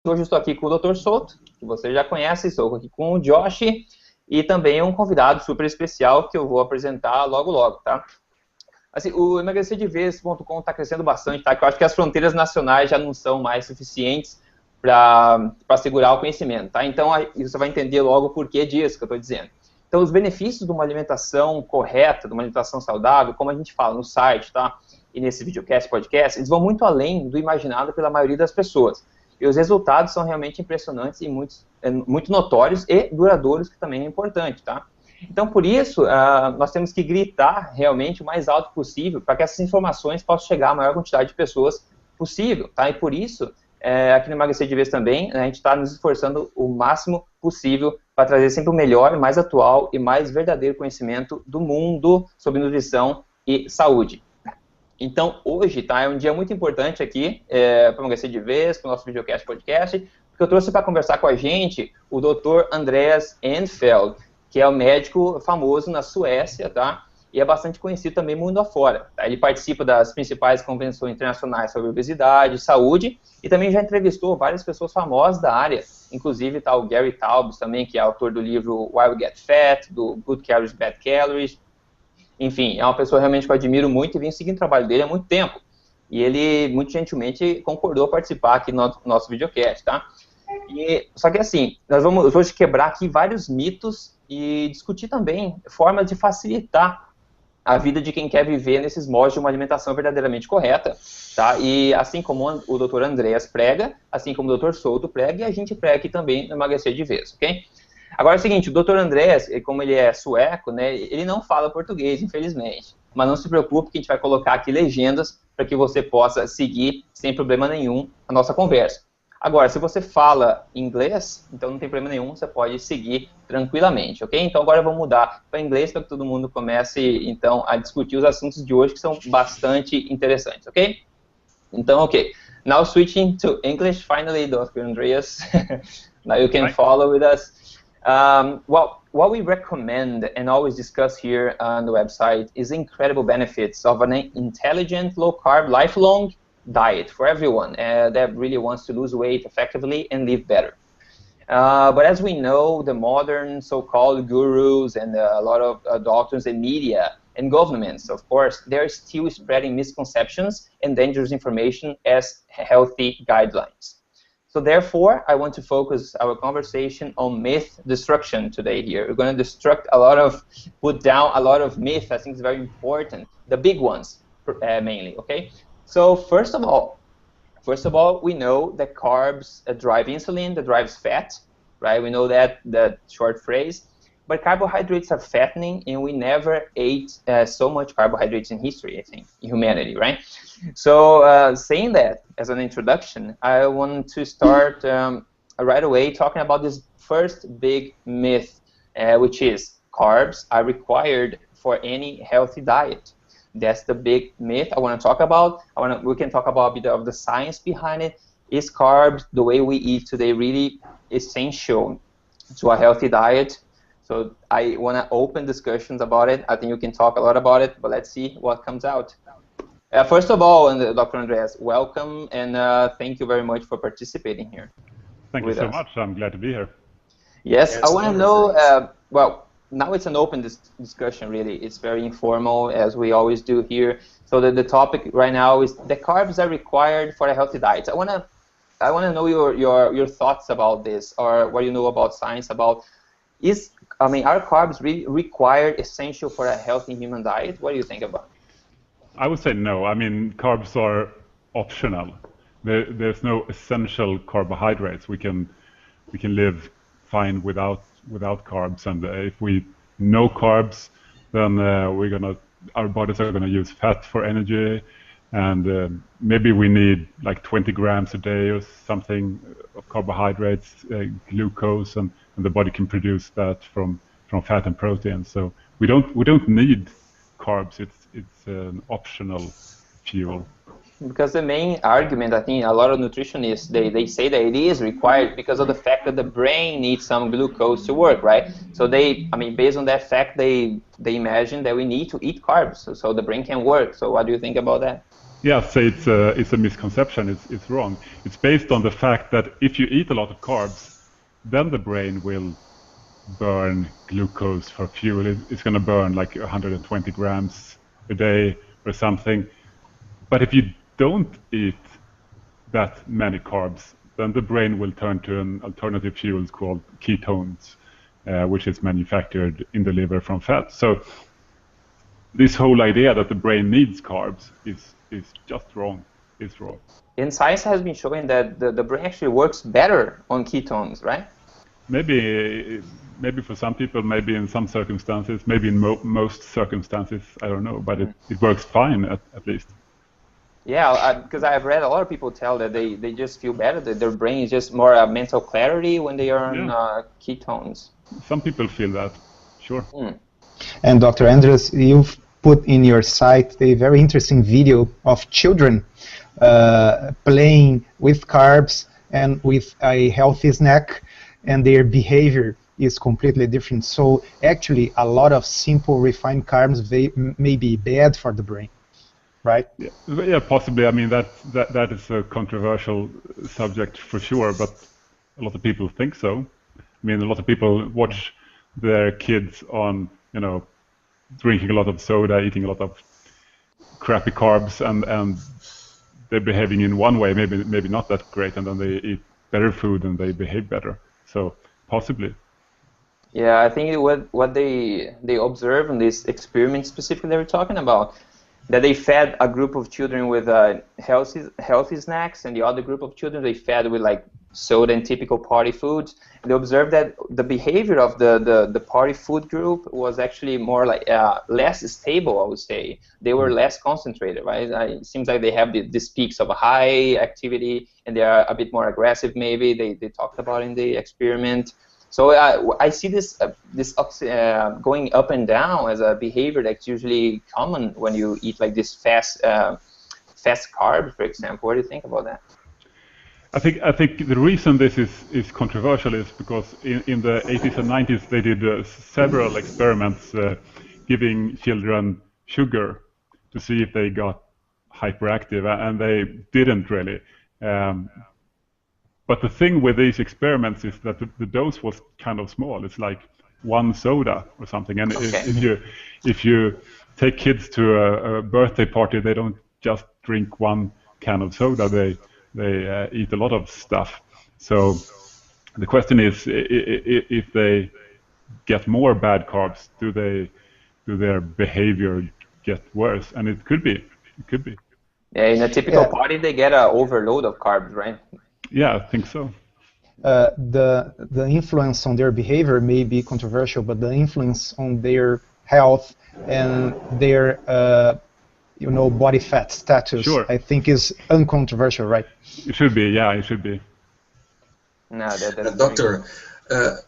Hoje eu estou aqui com o Dr. Souto, que você já conhece, estou aqui com o Josh e também um convidado super especial que eu vou apresentar logo logo, tá? Assim, o emagrecer-de-vez.com está crescendo bastante, tá? Que eu acho que as fronteiras nacionais já não são mais suficientes para segurar o conhecimento, tá? Então, você vai entender logo o porquê disso que eu estou dizendo. Então, os benefícios de uma alimentação correta, de uma alimentação saudável, como a gente fala no site, tá? E nesse videocast, podcast, eles vão muito além do imaginado pela maioria das pessoas. E os resultados são realmente impressionantes e muito notórios e duradouros, que também é importante, tá? Então, por isso, nós temos que gritar realmente o mais alto possível para que essas informações possam chegar à maior quantidade de pessoas possível, tá? E por isso, aqui no Emagrecer de Vez também, a gente está nos esforçando o máximo possível para trazer sempre o melhor, mais atual e mais verdadeiro conhecimento do mundo sobre nutrição e saúde. Então, hoje, tá, é um dia muito importante aqui para o Emagrecer de Vez, para o nosso videocast podcast, porque eu trouxe para conversar com a gente o Dr. Andreas Enfeldt, que é um médico famoso na Suécia, tá, e é bastante conhecido também mundo afora. Tá? Ele participa das principais convenções internacionais sobre obesidade e saúde, e também já entrevistou várias pessoas famosas da área, inclusive tá, o Gary Taubes também, que é autor do livro Why We Get Fat, do Good Calories, Bad Calories. Enfim, é uma pessoa realmente que eu admiro muito e venho seguindo o trabalho dele há muito tempo. E ele, muito gentilmente, concordou a participar aqui no nosso videocast, tá? Só que assim, nós vamos hoje quebrar aqui vários mitos e discutir também formas de facilitar a vida de quem quer viver nesses modos de uma alimentação verdadeiramente correta, tá? E assim como o Dr. Andreas prega, assim como o Dr. Souto prega, e a gente prega aqui também no Emagrecer de Vez, ok? Agora é o seguinte, o Dr. Andreas, como ele é sueco, né, ele não fala português, infelizmente. Mas não se preocupe que a gente vai colocar aqui legendas para que você possa seguir sem problema nenhum a nossa conversa. Agora, se você fala inglês, então não tem problema nenhum, você pode seguir tranquilamente, ok? Então agora eu vou mudar para inglês para que todo mundo comece, então, a discutir os assuntos de hoje que são bastante interessantes, ok? Então, ok. Now switching to English, finally, Dr. Andreas, now you can follow with us. Well, what we recommend and always discuss here on the website is the incredible benefits of an intelligent, low-carb, lifelong diet for everyone that really wants to lose weight effectively and live better. But as we know, the modern so-called gurus and a lot of doctors and media and governments, of course, they're still spreading misconceptions and dangerous information as healthy guidelines. So therefore, I want to focus our conversation on myth destruction today here. We're going to put down a lot of myths. I think it's very important. The big ones, mainly, okay? So first of all, we know that carbs drive insulin, that drives fat, right? We know that short phrase. But carbohydrates are fattening, and we never ate so much carbohydrates in history, I think, in humanity, right? So saying that as an introduction, I want to start right away talking about this first big myth, which is carbs are required for any healthy diet. That's the big myth I want to talk about. We can talk about a bit of the science behind it. Is carbs, the way we eat today, really essential to a healthy diet? So I want to open discussions about it. I think you can talk a lot about it, but let's see what comes out. First of all, Dr. Andreas, welcome, and thank you very much for participating here. Thank you so much. I'm glad to be here. Yes, I want to know, well, now it's an open discussion, really. It's very informal, as we always do here. So the topic right now is the carbs are required for a healthy diet. I want to know your thoughts about this, or what you know about science about. Are carbs really required, essential for a healthy human diet? What do you think about it? I would say no. I mean, carbs are optional. There's no essential carbohydrates. We can live fine without carbs, and if we no carbs, then our bodies are gonna use fat for energy, and maybe we need like 20 grams a day or something of carbohydrates, glucose, and the body can produce that from fat and protein. So we don't need carbs. It's an optional fuel. Because the main argument, I think, a lot of nutritionists, they say that it is required because of the fact that the brain needs some glucose to work, right? So based on that fact, they imagine that we need to eat carbs so the brain can work. So what do you think about that? Yeah, say it's a misconception. It's wrong. It's based on the fact that if you eat a lot of carbs, then the brain will burn glucose for fuel. It's going to burn like 120 grams a day or something. But if you don't eat that many carbs, then the brain will turn to an alternative fuel called ketones, which is manufactured in the liver from fat. So this whole idea that the brain needs carbs is just wrong. It's wrong. And science has been showing that the brain actually works better on ketones, right? Maybe for some people, maybe in some circumstances, maybe in most circumstances, I don't know, but it works fine at least. Yeah, because I've read a lot of people tell that they just feel better, that their brain is just more mental clarity when they are on ketones. Some people feel that, sure. And Dr. Andres, you've put in your site a very interesting video of children playing with carbs and with a healthy snack, and their behavior is completely different. So actually, a lot of simple refined carbs may be bad for the brain, right? Yeah, possibly. I mean, that is a controversial subject for sure, but a lot of people think so. I mean, a lot of people watch their kids on, drinking a lot of soda, eating a lot of crappy carbs, and they're behaving in one way, maybe not that great, and then they eat better food and they behave better. So possibly. Yeah, I think what they observed in this experiment specifically they were talking about, that they fed a group of children with healthy snacks, and the other group of children they fed with like soda and typical party foods. And they observed that the behavior of the party food group was actually more like less stable, I would say. They were less concentrated, right? It seems like they have these peaks of a high activity, and they are a bit more aggressive maybe, they talked about in the experiment. So I see this going up and down as a behavior that's usually common when you eat like this fast carbs, for example. What do you think about that? I think the reason this is controversial is because in the 80s and 90s they did several experiments giving children sugar to see if they got hyperactive, and they didn't really. But the thing with these experiments is that the dose was kind of small. It's like one soda or something. And if you take kids to a birthday party, they don't just drink one can of soda. They eat a lot of stuff. So the question is, if they get more bad carbs, do their behavior get worse? And it could be. It could be. Yeah, in a typical party, they get an overload of carbs, right? Yeah, I think so. The influence on their behavior may be controversial, but the influence on their health and their body fat status, I think, is uncontroversial, right? It should be, yeah, it should be. No, that's Doctor,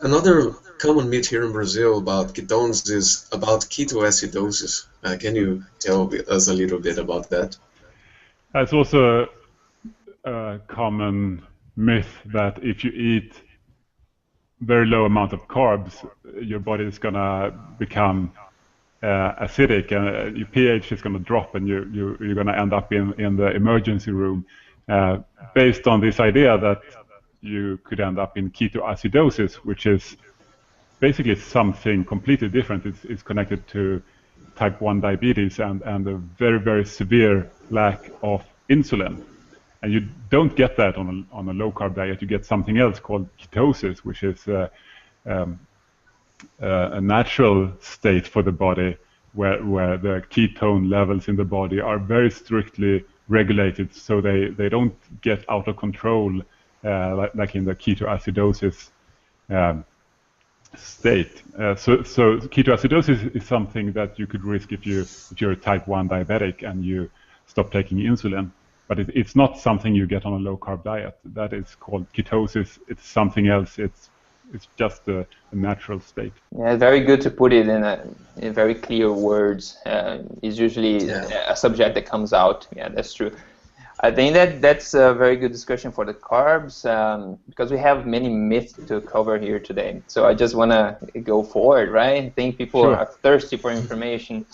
another common myth here in Brazil about ketones is about ketoacidosis. Can you tell us a little bit about that? It's also a common myth that if you eat very low amount of carbs, your body is going to become acidic, and your pH is going to drop, and you're going to end up in the emergency room, based on this idea that you could end up in ketoacidosis, which is basically something completely different. It's connected to type 1 diabetes and a very, very severe lack of insulin. And you don't get that on a low-carb diet. You get something else called ketosis, which is a natural state for the body where the ketone levels in the body are very strictly regulated, so they don't get out of control like in the ketoacidosis state. So ketoacidosis is something that you could risk if you're a type 1 diabetic and you stop taking insulin. But it's not something you get on a low-carb diet. That is called ketosis. It's something else. It's just a natural state. Yeah, very good to put it in very clear words. It's usually a subject that comes out. Yeah, that's true. I think that's a very good discussion for the carbs, because we have many myths to cover here today. So I just want to go forward, right? I think people are thirsty for information.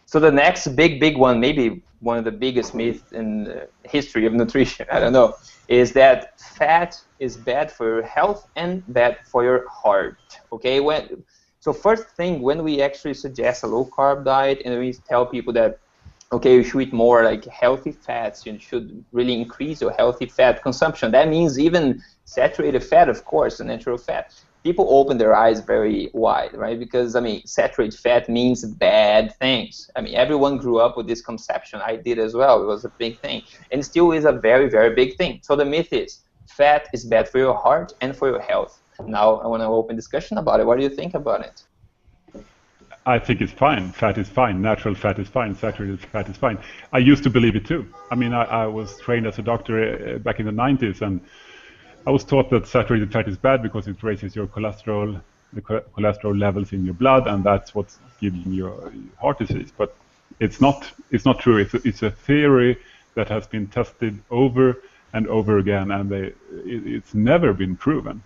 So the next big one, maybe one of the biggest myths in the history of nutrition, I don't know, is that fat is bad for your health and bad for your heart. Okay, so first thing, when we actually suggest a low-carb diet and we tell people that, okay, you should eat more like healthy fats, you should really increase your healthy fat consumption. That means even saturated fat, of course, the natural fat. People open their eyes very wide, right? Because, I mean, saturated fat means bad things. I mean, everyone grew up with this conception. I did as well. It was a big thing. And still is a very, very big thing. So the myth is, fat is bad for your heart and for your health. Now I want to open discussion about it. What do you think about it? I think it's fine. Fat is fine. Natural fat is fine. Saturated fat is fine. I used to believe it too. I mean, I was trained as a doctor back in the 90s, and I was taught that saturated fat is bad because it raises your cholesterol, the cholesterol levels in your blood, and that's what's giving you heart disease. But it's not true. It's a theory that has been tested over and over again, and it's never been proven.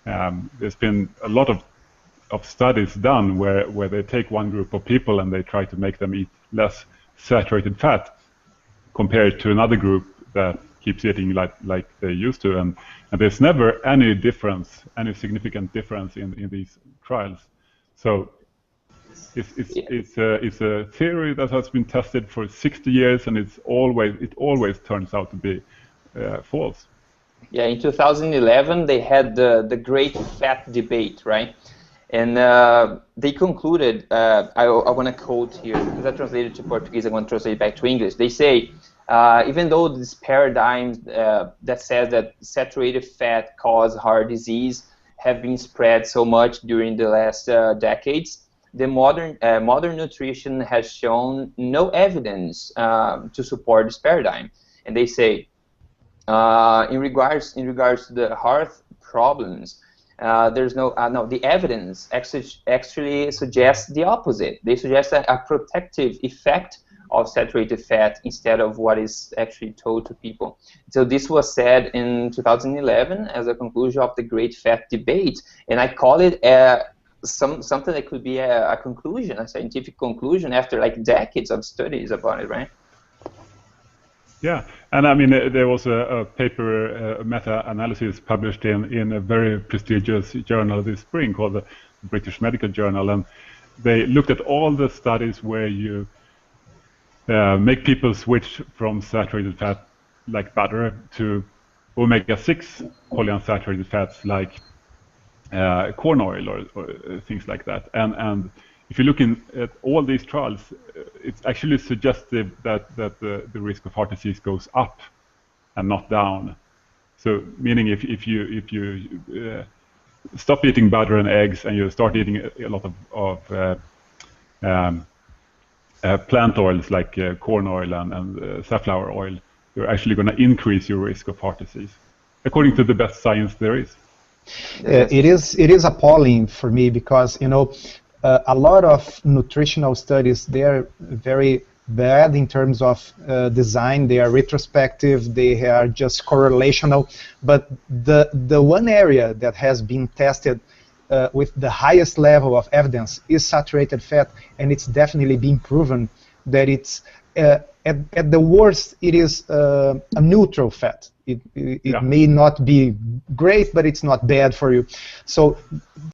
There's been a lot of studies done where they take one group of people and they try to make them eat less saturated fat compared to another group that keeps eating like they used to, and there's never any difference, any significant difference in these trials. So it's a theory that has been tested for 60 years, and it always turns out to be false. Yeah, in 2011 they had the great fat debate, right? And they concluded, I want to quote here, because I translated to Portuguese, I want to translate back to English. They say, even though this paradigm that says that saturated fat causes heart disease have been spread so much during the last decades, the modern nutrition has shown no evidence to support this paradigm. And they say, in regards to the heart problems, there's the evidence actually suggests the opposite. They suggest a protective effect of saturated fat instead of what is actually told to people. So this was said in 2011 as a conclusion of the great fat debate, and I call it something that could be a conclusion, a scientific conclusion after like decades of studies about it, right? Yeah, and I mean, there was a paper, a meta-analysis published in a very prestigious journal this spring called the British Medical Journal, and they looked at all the studies where you make people switch from saturated fat like butter to omega-6 polyunsaturated fats like corn oil or things like that. And if you look at all these trials, it's actually suggestive that the risk of heart disease goes up and not down. So meaning if you stop eating butter and eggs and you start eating a lot of plant oils like corn oil and safflower oil, you're actually going to increase your risk of heart disease, according to the best science there is. It is appalling for me because, you know, a lot of nutritional studies, they are very bad in terms of design. They are retrospective, they are just correlational, but the one area that has been tested with the highest level of evidence is saturated fat, and it's definitely been proven that it's at the worst it is a neutral fat. It may not be great, but it's not bad for you. So